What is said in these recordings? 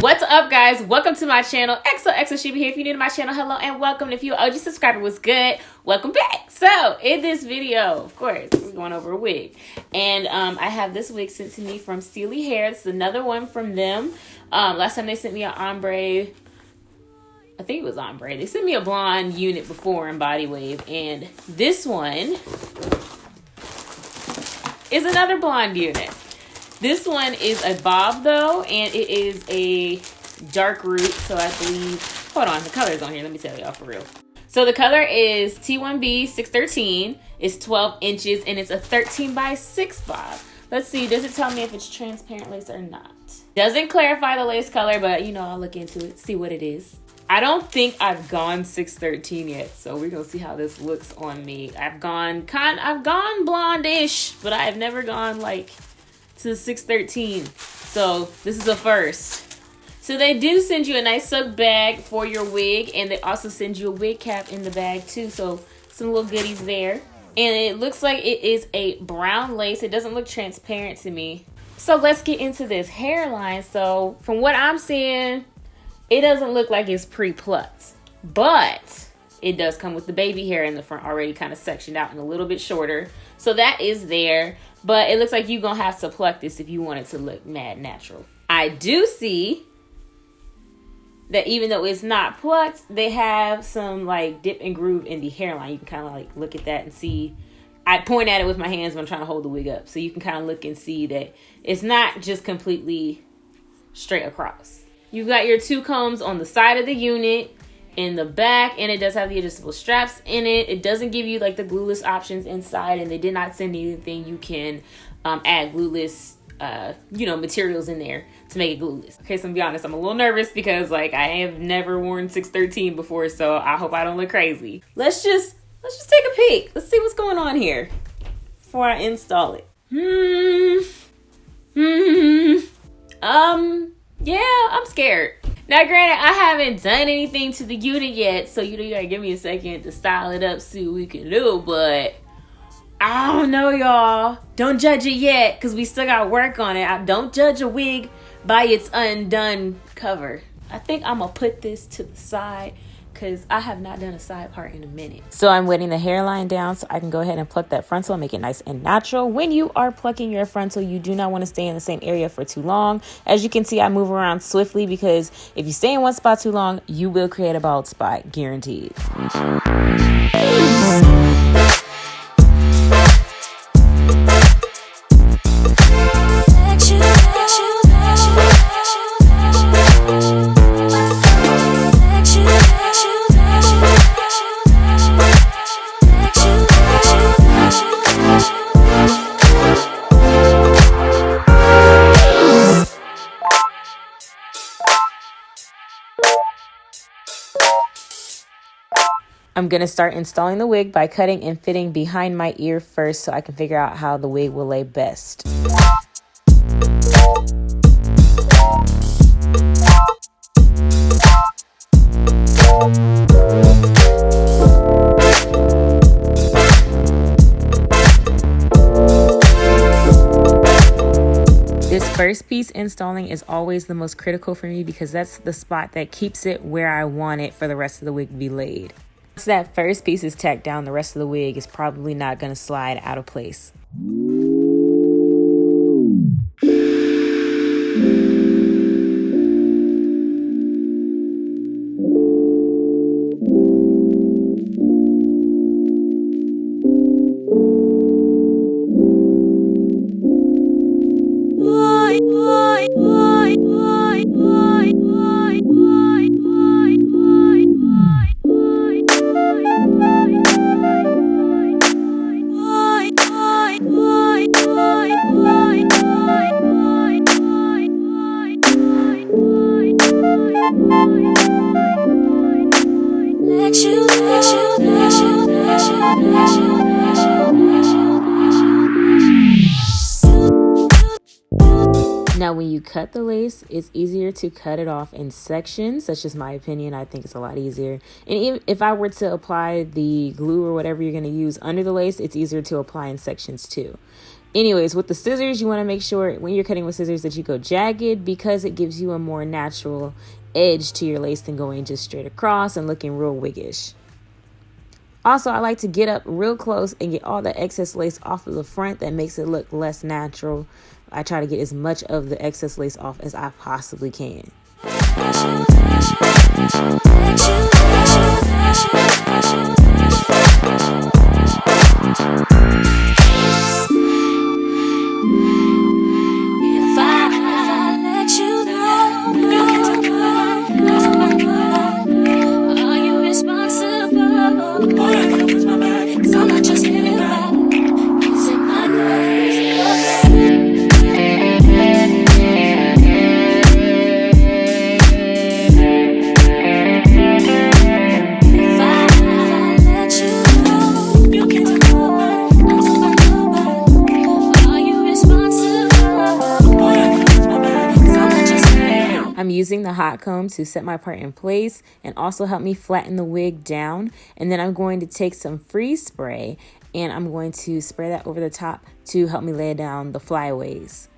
What's up, guys? Welcome to my channel. XOXO Celie Hair. If you're new to my channel, hello and welcome. If you're an OG subscriber, what's good? Welcome back. So in this video, of course, we're going over a wig, and I have this wig sent to me from Celie Hair. It's another one from them. Last time they sent me an ombre, I think it was ombre. They sent me a blonde unit before in body wave, and this one is another blonde unit. This one is a bob though, and it is a dark root, so I believe, hold on, the color's on here, let me tell y'all for real. So the color is T1B 613, it's 12 inches, and it's a 13x6 bob. Let's see, does it tell me if it's transparent lace or not? Doesn't clarify the lace color, but you know, I'll look into it, see what it is. I don't think I've gone 613 yet, so we're gonna see how this looks on me. I've gone blonde-ish, but I've never gone like to 613, so this is a first. So they do send you a nice silk bag for your wig, and they also send you a wig cap in the bag too, so some little goodies there. And it looks like it is a brown lace. It doesn't look transparent to me. So let's get into this hairline. So from what I'm seeing, it doesn't look like it's pre-plucked, but it does come with the baby hair in the front already kind of sectioned out and a little bit shorter, so that is there. But it looks like you're going to have to pluck this if you want it to look mad natural. I do see that even though it's not plucked, they have some like dip and groove in the hairline. You can kind of like look at that and see. I point at it with my hands when I'm trying to hold the wig up. So you can kind of look and see that it's not just completely straight across. You've got your two combs on the side of the unit, in the back, and it does have the adjustable straps in it. It doesn't give you like the glueless options inside, and they did not send anything you can add glueless materials in there to make it glueless. Okay, so I'm gonna be honest, I'm a little nervous because like I have never worn 613 before, so I hope I don't look crazy. Let's just take a peek. Let's see what's going on here before I install it. Yeah, I'm scared. Now, granted, I haven't done anything to the unit yet, so you gotta give me a second to style it up, see what we can do, but I don't know, y'all. Don't judge it yet, because we still gotta work on it. I don't judge a wig by its undone cover. I think I'm gonna put this to the side, because I have not done a side part in a minute. So I'm wetting the hairline down so I can go ahead and pluck that frontal and make it nice and natural. When you are plucking your frontal, you do not want to stay in the same area for too long. As you can see, I move around swiftly because if you stay in one spot too long, you will create a bald spot, guaranteed. I'm going to start installing the wig by cutting and fitting behind my ear first so I can figure out how the wig will lay best. This first piece installing is always the most critical for me because that's the spot that keeps it where I want it for the rest of the wig to be laid. Once that first piece is tacked down, the rest of the wig is probably not going to slide out of place. Now, when you cut the lace, it's easier to cut it off in sections. That's just my opinion. I think it's a lot easier. And even if I were to apply the glue or whatever you're going to use under the lace, it's easier to apply in sections too. Anyways, with the scissors, you want to make sure when you're cutting with scissors that you go jagged, because it gives you a more natural edge to your lace than going just straight across and looking real wiggish. Also, I like to get up real close and get all the excess lace off of the front. That makes it look less natural. I try to get as much of the excess lace off as I possibly can. I'm using the hot comb to set my part in place and also help me flatten the wig down. And then I'm going to take some freeze spray and I'm going to spray that over the top to help me lay down the flyaways.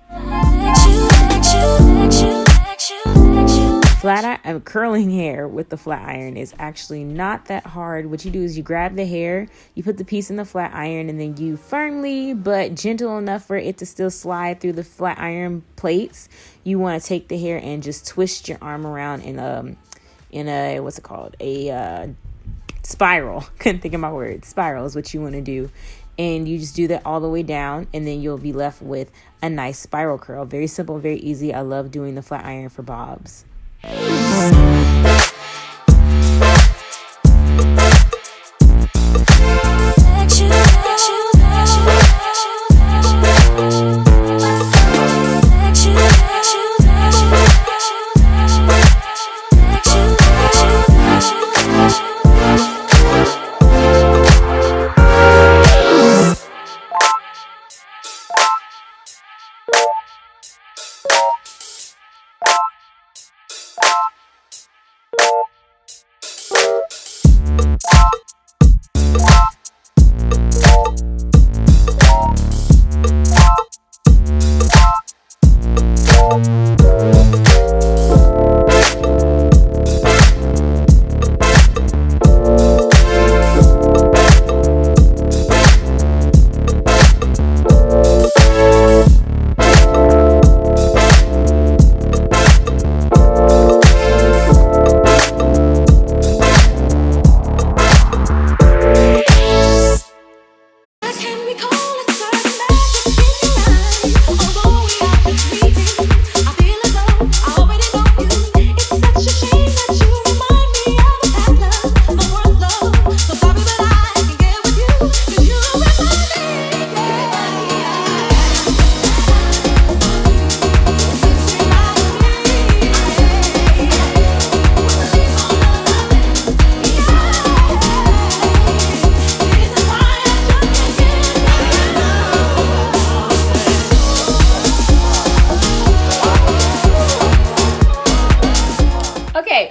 Curling hair with the flat iron is actually not that hard. What you do is you grab the hair, you put the piece in the flat iron, and then you firmly but gentle enough for it to still slide through the flat iron plates. You want to take the hair and just twist your arm around in a what's it called? A spiral. Couldn't think of my word. Spiral is what you want to do. And you just do that all the way down, and then you'll be left with a nice spiral curl. Very simple, very easy. I love doing the flat iron for bobs.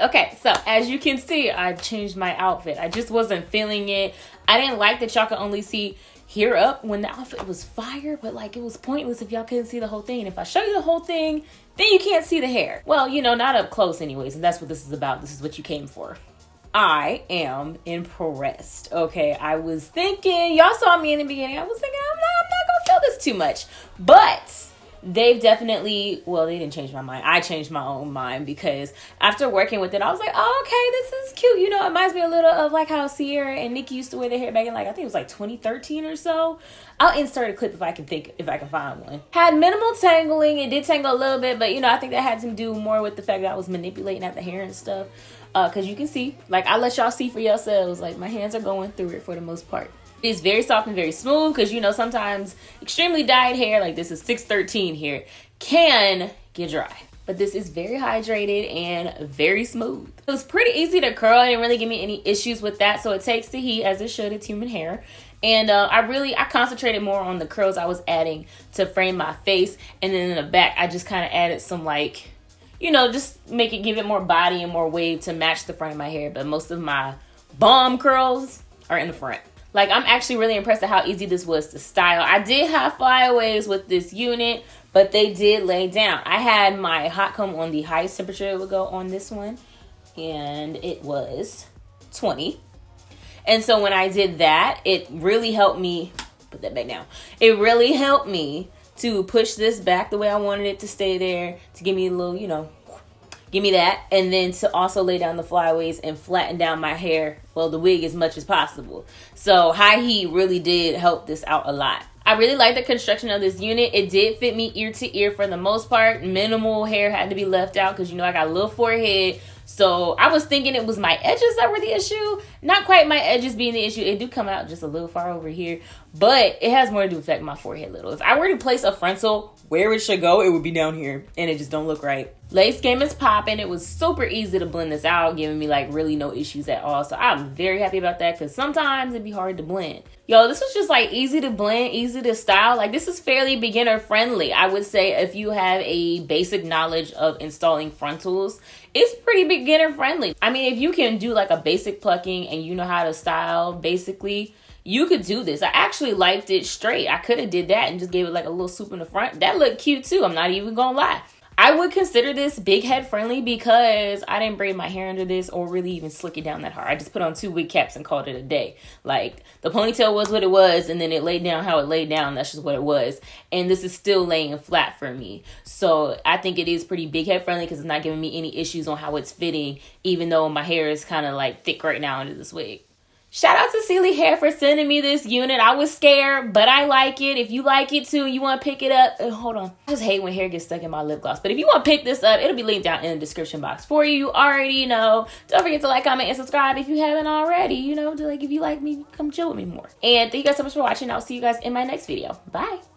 Okay, so as you can see, I changed my outfit. I just wasn't feeling it. I didn't like that y'all could only see hair up when the outfit was fire, but like it was pointless if y'all couldn't see the whole thing. And if I show you the whole thing, then you can't see the hair. Well, you know, not up close anyways, and that's what this is about. This is what you came for. I am impressed. Okay, I was thinking, y'all saw me in the beginning, I was thinking I'm not gonna feel this too much, but they've definitely, well, they didn't change my mind. I changed my own mind, because after working with it, I was like, oh, okay, this is cute. You know, it reminds me a little of like how Sierra and Nikki used to wear their hair back in, like, I think it was like 2013 or so. I'll insert a clip if I can find one. Had minimal tangling. It did tangle a little bit, but you know, I think that had to do more with the fact that I was manipulating at the hair and stuff. Because you can see, like, I let y'all see for yourselves, like, my hands are going through it for the most part. It's very soft and very smooth, because you know sometimes extremely dyed hair, like this is 613 hair, can get dry. But this is very hydrated and very smooth. It was pretty easy to curl. It didn't really give me any issues with that. So it takes the heat as it should. It's human hair. And I concentrated more on the curls I was adding to frame my face. And then in the back, I just kind of added some, like, you know, just give it more body and more wave to match the front of my hair. But most of my bomb curls are in the front. Like, I'm actually really impressed at how easy this was to style. I did have flyaways with this unit, but they did lay down. I had my hot comb on the highest temperature it would go on this one, and it was 20. And so when I did that, it really helped me, put that back down. It really helped me to push this back the way I wanted it to stay there, to give me a little, you know, give me that. And then to also lay down the flyaways and flatten down my hair, well, the wig, as much as possible. So high heat really did help this out a lot. I really like the construction of this unit. It did fit me ear to ear for the most part. Minimal hair had to be left out because, you know, I got a little forehead. So I was thinking it was my edges that were the issue. Not quite my edges being the issue. It do come out just a little far over here. But it has more to do with my forehead a little. If I were to place a frontal where it should go, it would be down here. And it just don't look right. Lace game is popping. It was super easy to blend this out, giving me like really no issues at all. So I'm very happy about that because sometimes it'd be hard to blend. Yo, this was just like easy to blend, easy to style. Like, this is fairly beginner friendly. I would say if you have a basic knowledge of installing frontals, it's pretty beginner friendly. I mean, if you can do like a basic plucking and you know how to style basically, you could do this. I actually liked it straight. I could have did that and just gave it like a little swoop in the front. That looked cute too. I'm not even gonna lie. I would consider this big head friendly because I didn't braid my hair under this or really even slick it down that hard. I just put on 2 wig caps and called it a day. Like, the ponytail was what it was, and then it laid down how it laid down. That's just what it was. And this is still laying flat for me. So I think it is pretty big head friendly because it's not giving me any issues on how it's fitting, even though my hair is kind of like thick right now under this wig. Shout out to Celie Hair for sending me this unit. I was scared, but I like it. If you like it too, you want to pick it up. Hold on. I just hate when hair gets stuck in my lip gloss. But if you want to pick this up, it'll be linked down in the description box for you. You already know. Don't forget to like, comment, and subscribe if you haven't already. You know, like if you like me, come chill with me more. And thank you guys so much for watching. I'll see you guys in my next video. Bye.